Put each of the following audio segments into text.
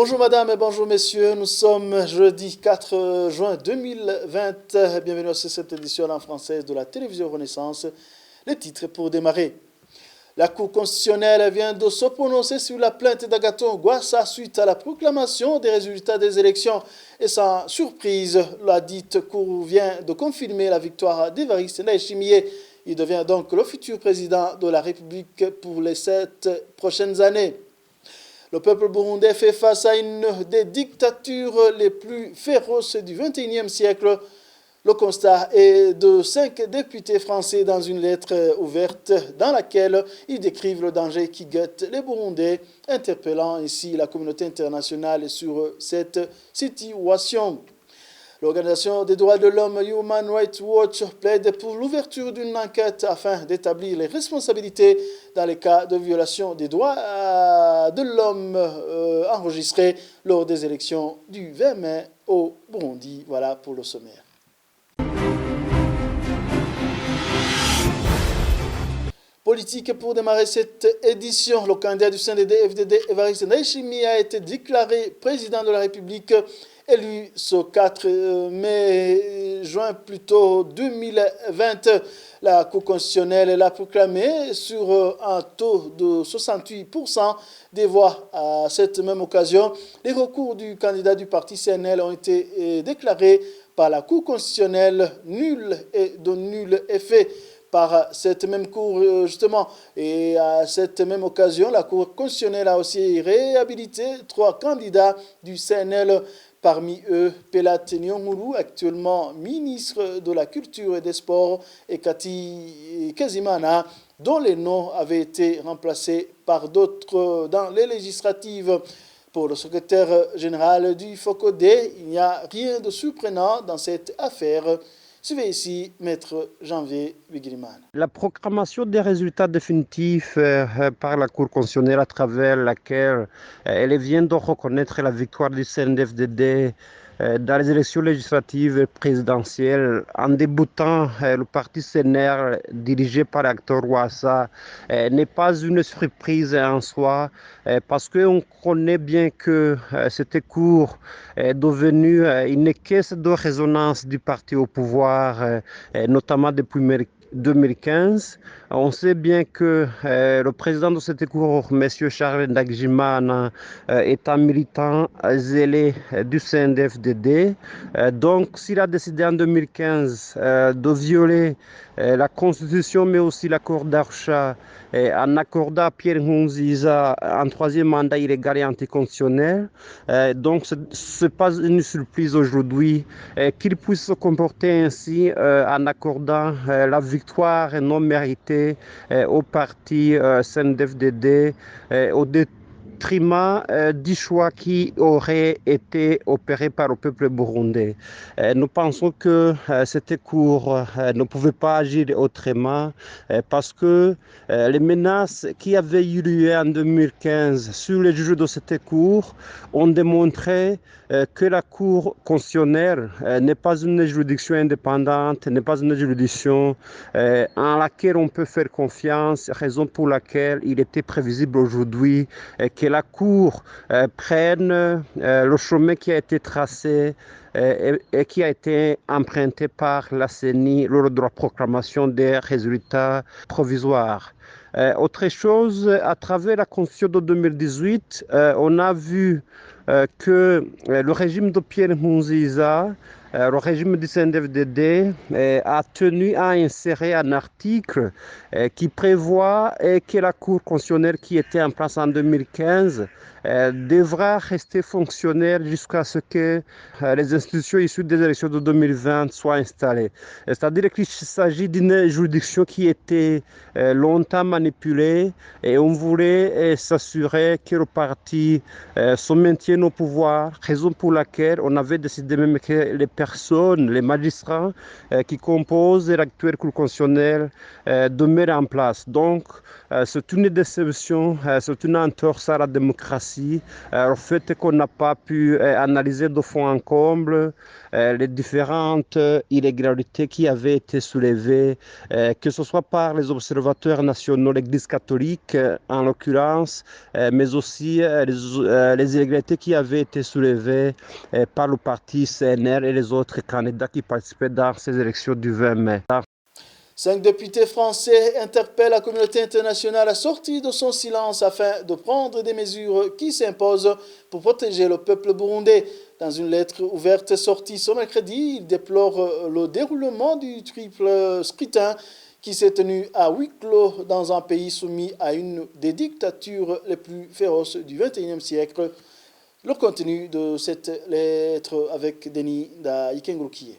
Bonjour madame et bonjour messieurs, nous sommes jeudi 4 juin 2020. Bienvenue à cette édition en française de la télévision Renaissance. Les titres pour démarrer. La Cour constitutionnelle vient de se prononcer sur la plainte d'Agathon Rwasa suite à la proclamation des résultats des élections. Et sans surprise, la dite Cour vient de confirmer la victoire d'Évariste Ndayishimiye. Il devient donc le futur président de la République pour les 7 prochaines années. Le peuple burundais fait face à une des dictatures les plus féroces du XXIe siècle. Le constat est de 5 députés français dans une lettre ouverte dans laquelle ils décrivent le danger qui guette les Burundais, interpellant ainsi la communauté internationale sur cette situation. L'Organisation des droits de l'homme Human Rights Watch plaide pour l'ouverture d'une enquête afin d'établir les responsabilités dans les cas de violation des droits de l'homme enregistrés lors des élections du 20 mai au Burundi. Voilà pour le sommaire. Politique pour démarrer cette édition. Le candidat du CNDD-FDD, Évariste Ndayishimiye, a été déclaré président de la République, élu ce 4 juin 2020. La Cour constitutionnelle l'a proclamé sur un taux de 68% des voix. À cette même occasion, les recours du candidat du parti CNL ont été déclarés par la Cour constitutionnelle nuls et de nul effet. Par cette même Cour, justement. Et à cette même occasion, la Cour constitutionnelle a aussi réhabilité 3 candidats du CNL, parmi eux Pelat Nyonguru, actuellement ministre de la Culture et des Sports, et Kati Kezimana, dont les noms avaient été remplacés par d'autres dans les législatives. Pour le secrétaire général du FOCODE, il n'y a rien de surprenant dans cette affaire. Suivez ici Maître Janvier Bigriman. La proclamation des résultats définitifs par la Cour constitutionnelle à travers laquelle elle vient de reconnaître la victoire du CNDD-FDD dans les élections législatives et présidentielles en débutant le parti CNR dirigé par l'acteur Rwasa n'est pas une surprise en soi parce qu'on connaît bien que cette Cour est devenue une caisse de résonance du parti au pouvoir, notamment depuis 2015. On sait bien que le président de cette Cour, M. Charles Ndagijimana, est un militant zélé du CNDD-FDD. Donc, s'il a décidé en 2015 de violer la Constitution, mais aussi l'accord d'Arusha, en accordant à Pierre Nkurunziza un 3e mandat illégal et anticonstitutionnel, donc ce n'est pas une surprise aujourd'hui qu'il puisse se comporter ainsi en accordant la victoire non méritée au parti CNDD-FDD au détriment du choix qui aurait été opéré par le peuple burundais. Nous pensons que cette Cour ne pouvait pas agir autrement parce que les menaces qui avaient eu lieu en 2015 sur les juges de cette Cour ont démontré que la Cour constitutionnelle n'est pas une juridiction indépendante, n'est pas une juridiction en laquelle on peut faire confiance, raison pour laquelle il était prévisible aujourd'hui que la Cour prenne le chemin qui a été tracé et qui a été emprunté par la CENI lors de la proclamation des résultats provisoires. Autre chose, à travers la Constitution de 2018, on a vu que le régime de Pierre Nkurunziza, le régime du CNDD-FDD a tenu à insérer un article qui prévoit que la Cour constitutionnelle qui était en place en 2015 devra rester fonctionnelle jusqu'à ce que les institutions issues des élections de 2020 soient installées. C'est-à-dire qu'il s'agit d'une juridiction qui était longtemps manipulée et on voulait s'assurer que le parti se maintienne au pouvoir, raison pour laquelle on avait décidé même que les personnes, les magistrats qui composent l'actuelle Cour constitutionnelle demeurent en place. Donc, c'est une déception, c'est une entorse à la démocratie, le fait qu'on n'a pas pu analyser de fond en comble les différentes irrégularités qui avaient été soulevées, que ce soit par les observateurs nationaux, l'Église catholique en l'occurrence, mais aussi les irrégularités qui avaient été soulevées par le parti CNR et les autres candidats qui participaient dans ces élections du 20 mai. 5 députés français interpellent la communauté internationale à sortir de son silence afin de prendre des mesures qui s'imposent pour protéger le peuple burundais. Dans une lettre ouverte sortie ce mercredi, ils déplorent le déroulement du triple scrutin qui s'est tenu à huis clos dans un pays soumis à une des dictatures les plus féroces du XXIe siècle. Le contenu de cette lettre avec Denis Daïkengroukié.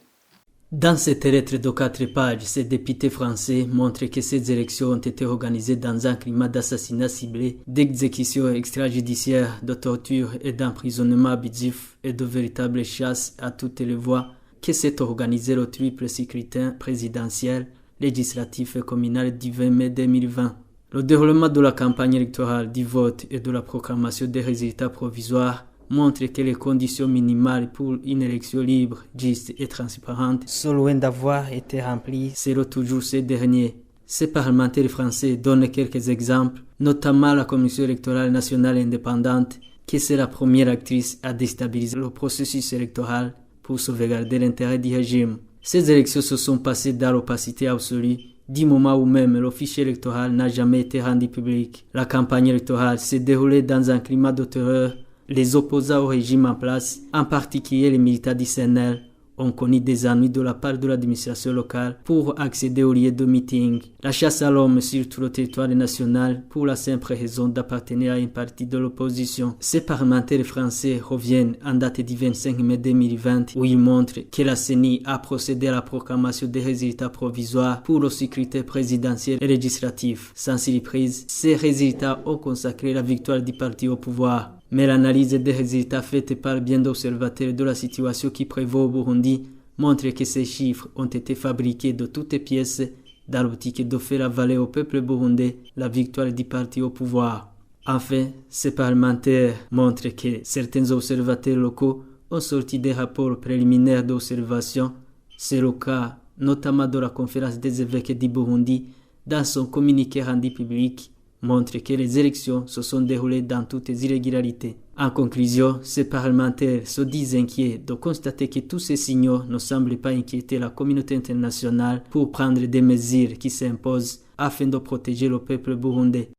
Dans cette lettre de 4 pages, ces députés français montrent que ces élections ont été organisées dans un climat d'assassinat ciblé, d'exécution extrajudiciaire, de torture et d'emprisonnement abusif et de véritable chasse à toutes les voies, que s'est organisé le triple scrutin présidentiel, législatif et communal du 20 mai 2020. Le déroulement de la campagne électorale, du vote et de la proclamation des résultats provisoires montre que les conditions minimales pour une élection libre, juste et transparente sont loin d'avoir été remplies selon toujours ces derniers. Ces parlementaires français donnent quelques exemples, notamment la Commission électorale nationale indépendante, qui est la première actrice à déstabiliser le processus électoral pour sauvegarder l'intérêt du régime. Ces élections se sont passées dans l'opacité absolue, du moment où même le fichier électoral n'a jamais été rendu public. La campagne électorale s'est déroulée dans un climat de terreur. Les opposants au régime en place, en particulier les militants du CNL, ont connu des ennuis de la part de l'administration locale pour accéder aux lieux de meeting. La chasse à l'homme sur tout le territoire national pour la simple raison d'appartenir à une partie de l'opposition. Ces parlementaires français reviennent en date du 25 mai 2020 où ils montrent que la CENI a procédé à la proclamation des résultats provisoires pour le scrutin présidentiel et législatif. Sans surprise, ces résultats ont consacré la victoire du parti au pouvoir. Mais l'analyse des résultats faite par bien d'observateurs de la situation qui prévaut au Burundi montre que ces chiffres ont été fabriqués de toutes pièces dans l'optique de faire avaler au peuple burundais la victoire du parti au pouvoir. Enfin, ces parlementaires montrent que certains observateurs locaux ont sorti des rapports préliminaires d'observation. C'est le cas notamment de la conférence des évêques du Burundi dans son communiqué rendu public montre que les élections se sont déroulées dans toutes les irrégularités. En conclusion, ces parlementaires se disent inquiets de constater que tous ces signaux ne semblent pas inquiéter la communauté internationale pour prendre des mesures qui s'imposent afin de protéger le peuple burundais.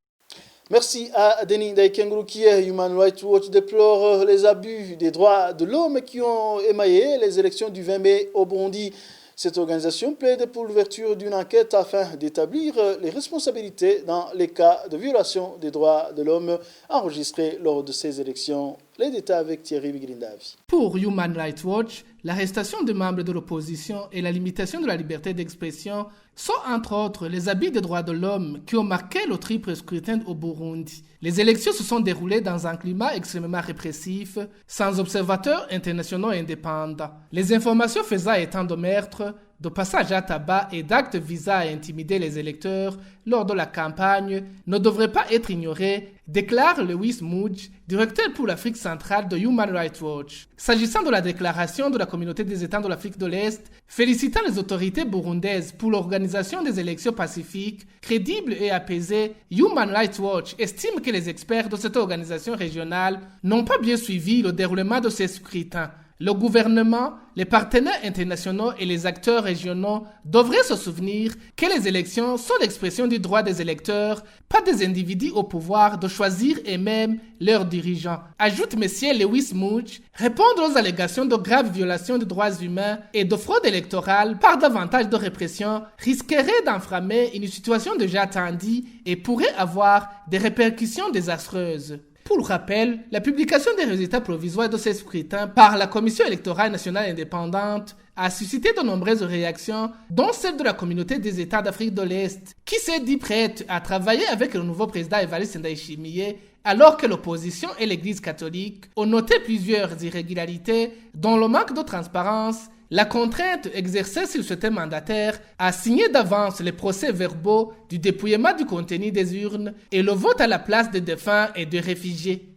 Merci à Denis Daïkengroukié. Human Rights Watch déplore les abus des droits de l'homme qui ont émaillé les élections du 20 mai au Burundi. Cette organisation plaide pour l'ouverture d'une enquête afin d'établir les responsabilités dans les cas de violation des droits de l'homme enregistrés lors de ces élections. Les détails avec Thierry Bigrindavi. Pour Human Rights Watch, l'arrestation de membres de l'opposition et la limitation de la liberté d'expression sont entre autres les abus des droits de l'homme qui ont marqué le triple scrutin au Burundi. Les élections se sont déroulées dans un climat extrêmement répressif, sans observateurs internationaux indépendants. Les informations faisant état de meurtres, de passages à tabac et d'actes visant à intimider les électeurs lors de la campagne ne devraient pas être ignorés, déclare Lewis Mudge, directeur pour l'Afrique centrale de Human Rights Watch. S'agissant de la déclaration de la communauté des États de l'Afrique de l'Est, félicitant les autorités burundaises pour l'organisation des élections pacifiques, crédibles et apaisées, Human Rights Watch estime que les experts de cette organisation régionale n'ont pas bien suivi le déroulement de ces scrutins. Le gouvernement, les partenaires internationaux et les acteurs régionaux devraient se souvenir que les élections sont l'expression du droit des électeurs, pas des individus au pouvoir de choisir eux-mêmes leurs dirigeants. Ajoute M. Lewis Mudge, répondre aux allégations de graves violations des droits humains et de fraude électorale par davantage de répression risquerait d'enflammer une situation déjà tendue et pourrait avoir des répercussions désastreuses. Pour rappel, la publication des résultats provisoires de ces scrutins par la Commission électorale nationale indépendante a suscité de nombreuses réactions, dont celle de la communauté des États d'Afrique de l'Est, qui s'est dit prête à travailler avec le nouveau président Evariste Ndayishimiye, alors que l'opposition et l'Église catholique ont noté plusieurs irrégularités, dont le manque de transparence, La contrainte exercée sur ce mandataire à signer d'avance les procès-verbaux du dépouillement du contenu des urnes et le vote à la place des défunts et des réfugiés.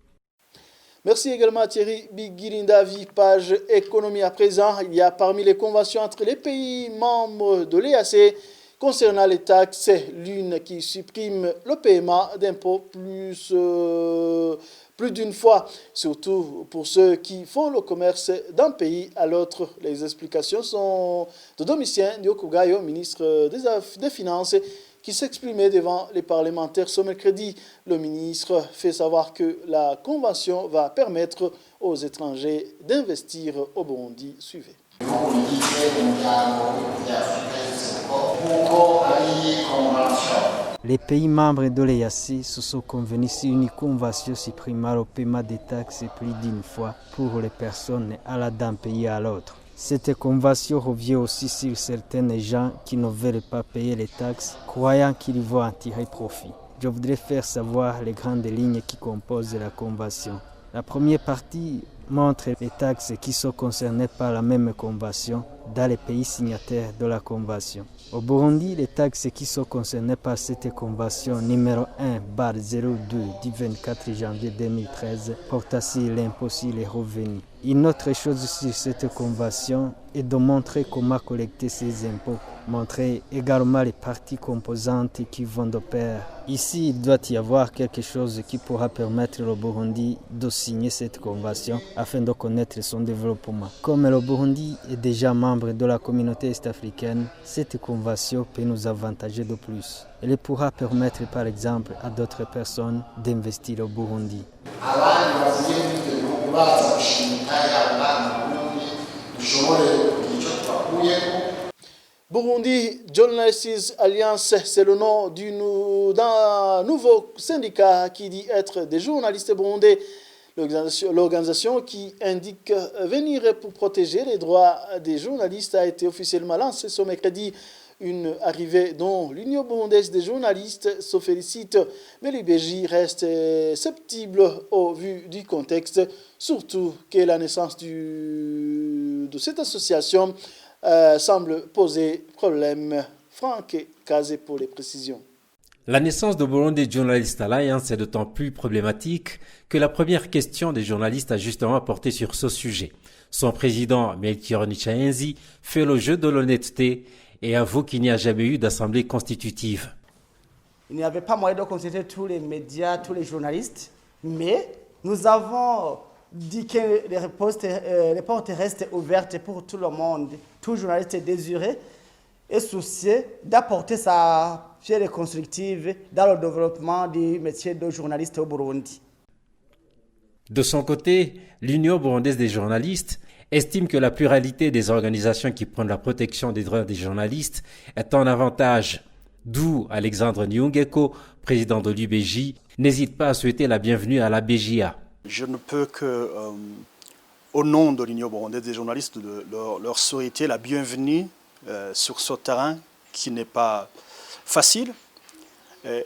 Merci également à Thierry Bigirindavi, page économie à présent. Il y a parmi les conventions entre les pays membres de l'EAC concernant les taxes, l'une qui supprime le paiement d'impôts plus d'une fois, surtout pour ceux qui font le commerce d'un pays à l'autre. Les explications sont de Domitien Diokugayo, ministre des Finances, qui s'exprimait devant les parlementaires ce mercredi. Le ministre fait savoir que la convention va permettre aux étrangers d'investir au Burundi. Suivez. Les pays membres de l'EAC se sont convenus sur une convention supprimant le paiement des taxes plus d'une fois pour les personnes allant d'un pays à l'autre. Cette convention revient aussi sur certains gens qui ne veulent pas payer les taxes, croyant qu'ils vont en tirer profit. Je voudrais faire savoir les grandes lignes qui composent la convention. La première partie montre les taxes qui sont concernées par la même convention dans les pays signataires de la convention. Au Burundi, les taxes qui sont concernées par cette convention numéro 1/02 du 24 janvier 2013 porte sur l'impôt sur les revenus. Une autre chose sur cette convention est de montrer comment collecter ces impôts, montrer également les parties composantes qui vont de pair. Ici, il doit y avoir quelque chose qui pourra permettre au Burundi de signer cette convention afin de connaître son développement. Comme le Burundi est déjà membre de la communauté est-africaine, cette convention peut nous avantager de plus. Elle pourra permettre par exemple à d'autres personnes d'investir au Burundi. Burundi Journalists Alliance, c'est le nom d'un nouveau syndicat qui dit être des journalistes burundais. L'organisation qui indique venir pour protéger les droits des journalistes a été officiellement lancée ce mercredi. Une arrivée dont l'Union burundaise des journalistes se félicite, mais l'UBJ reste sceptique au vu du contexte, surtout que la naissance de cette association semble poser problème. Franck Kazé pour les précisions. La naissance de Burundi Journalist Alliance est d'autant plus problématique que la première question des journalistes a justement porté sur ce sujet. Son président, Melchior Nichaenzi, fait le jeu de l'honnêteté et avoue qu'il n'y a jamais eu d'assemblée constitutive. Il n'y avait pas moyen de consulter tous les médias, tous les journalistes, mais nous avons dit que les portes restent ouvertes pour tout le monde. Tout journaliste désiré et soucieux d'apporter sa pierre constructive dans le développement du métier de journaliste au Burundi. De son côté, l'Union burundaise des journalistes estime que la pluralité des organisations qui prennent la protection des droits des journalistes est un avantage. D'où Alexandre Nyungeko, président de l'UBJ, n'hésite pas à souhaiter la bienvenue à la BJA. Je ne peux que, au nom de l'Union burundaise des journalistes, leur souhaiter la bienvenue sur ce terrain qui n'est pas facile.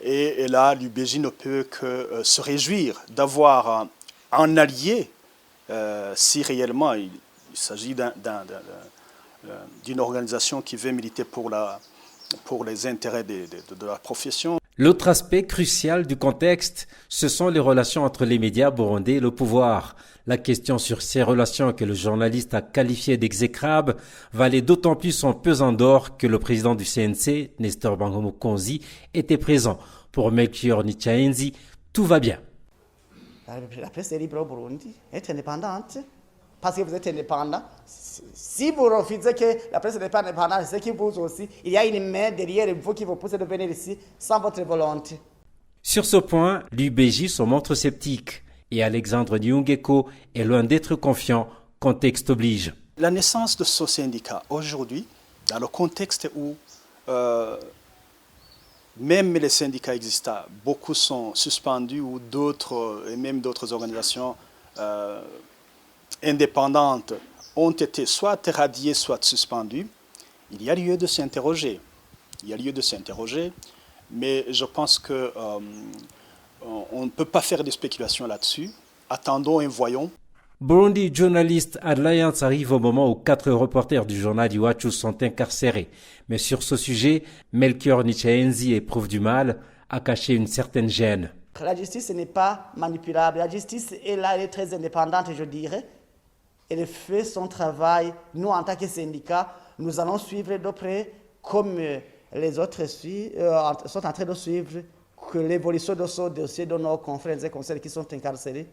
Et là, l'UBJ ne peut que se réjouir d'avoir un allié si réellement il s'agit d'une organisation qui veut militer pour les intérêts de la profession. L'autre aspect crucial du contexte, ce sont les relations entre les médias burundais et le pouvoir. La question sur ces relations que le journaliste a qualifiées d'exécrables valait d'autant plus son pesant d'or que le président du CNC, Nestor Bangomo-Konzi, était présent. Pour Melchior Nichaenzi, tout va bien. La presse est libre au Burundi, est indépendante. Parce que vous êtes indépendant. Si vous refusez que la presse n'est pas indépendante, c'est que vous aussi, il y a une main derrière vous qui vous pousse de venir ici sans votre volonté. Sur ce point, l'UBJ se montre sceptique et Alexandre Nyungeko est loin d'être confiant, contexte oblige. La naissance de ce syndicat aujourd'hui, dans le contexte où même les syndicats existants, beaucoup sont suspendus ou d'autres, et même d'autres organisations indépendantes ont été soit éradiées, soit suspendues, il y a lieu de s'interroger. Il y a lieu de s'interroger, mais je pense qu'on ne peut pas faire de spéculation là-dessus. Attendons et voyons. Burundi Journalist Alliance arrive au moment où 4 reporters du journal Iwachu sont incarcérés. Mais sur ce sujet, Melchior Nichaenzi, éprouve du mal, a caché une certaine gêne. La justice n'est pas manipulable. La justice est là, elle est très indépendante, je dirais. Elle fait son travail. Nous, en tant que syndicat, nous allons suivre de près, comme les autres sont en train de suivre, que l'évolution de ce dossier de nos confrères et conseils qui sont incarcérés.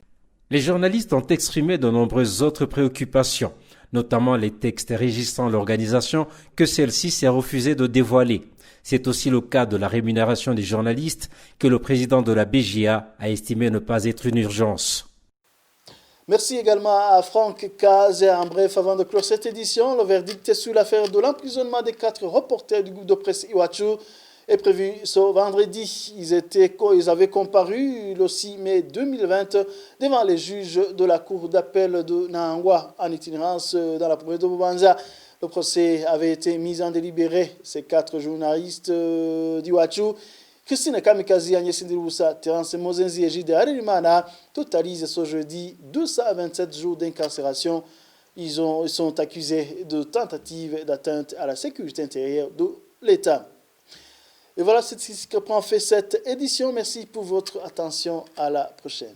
Les journalistes ont exprimé de nombreuses autres préoccupations, notamment les textes régissant l'organisation que celle-ci s'est refusée de dévoiler. C'est aussi le cas de la rémunération des journalistes que le président de la BJA a estimé ne pas être une urgence. Merci également à Franck Kaz. En bref, avant de clore cette édition, le verdict sur l'affaire de l'emprisonnement des 4 reporters du groupe de presse Iwachu est prévu ce vendredi. Ils avaient comparu le 6 mai 2020 devant les juges de la cour d'appel de Nangwa en itinérance dans la province de Bubanza. Le procès avait été mis en délibéré. Ces 4 journalistes d'Iwachu, Christine Kamikazi, Agnès Ndirubusa, Terence Mozenzi et Gide Harerimana, totalisent ce jeudi 227 jours d'incarcération. Ils sont accusés de tentative d'atteinte à la sécurité intérieure de l'État. Et voilà, c'est ce qui prend fait cette édition. Merci pour votre attention. À la prochaine.